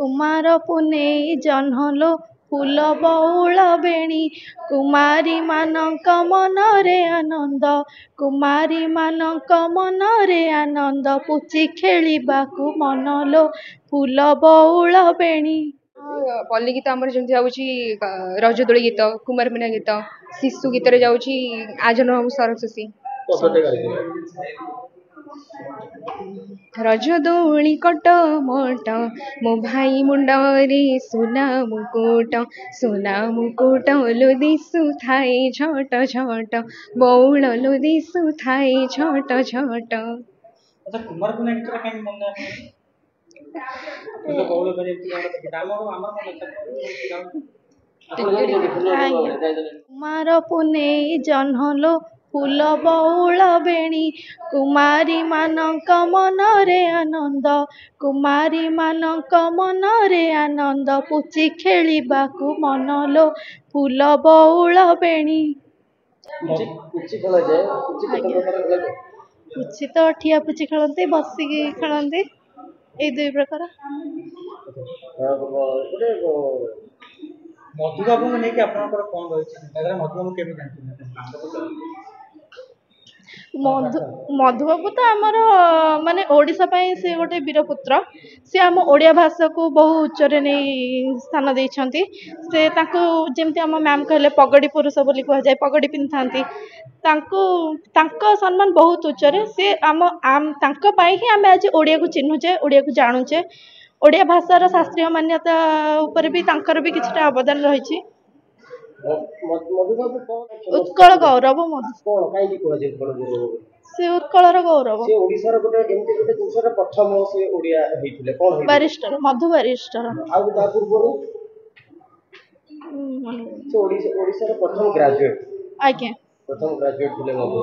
कुमार पुनेई जन्हलो फूल बउल बेणी कुमारी मानक मनरे आनंद कुमारी मानक मनरे आनंद पुची खेलिबाकु मनलो फूल बउल बेणी। पल्ली गीत आमर जमी जाऊँगी रजदोली गीत कुमार पूर्णिमा गीत शिशु गीत जाऊँगी आज न हम सरस्वती रजदोली कट मट मो भाई मुंडरे सुना मुकुट लो दिशु थाए झट झट बौल लो दिशु थाए झट झट। अच्छा कुमार पूर्णिमा गीत काहे मन फूल बउल बेणी कुमार पुनेई जन्हलो फूल बउल बेणी कुमारी मानक मनरे आनंद कुमारी मानक मनरे आनंद पुची खेलिबाकु मनलो फूल बउल बेणी। पुची तो ठिया पुची खेलते बसिकी खेलते ए दुई प्रकार। मधुबाबू को लेके आपनकर कोन रहिछि मधुबाबू केबे जानथिन मधुबाबू तो आमर माने ओडिशा पई से गोटे वीरपुत्र से आम ओडिया भाषा को बहु उच्चरे नहीं स्थान देइछंती से ताको जेमती आम मैम कहले पगड़ी पुरुष बोली कह जाय पगड़ी पिंधांती तांको सम्मान बहुत उच्चरे से आम तांको पई ही आम आज ओडिया को चिन्हुचे ओडिया को जानुचे ओडिया भाषार शास्त्रीय मान्यता ऊपर भी तांकर भी किछटा अवदान रहिछि। उत्कल गौरव से उत्कलर गौरव से ओडिसा रो गोटे एमती गोटे जिंसर प्रथम से ओडिया हेतिले कोन बैरिस्टर मधु बैरिस्टर आ ता पूर्व से ओडिसा रो प्रथम ग्रेजुएट आज्ञा प्रथम ग्रेजुएट थिले मधु।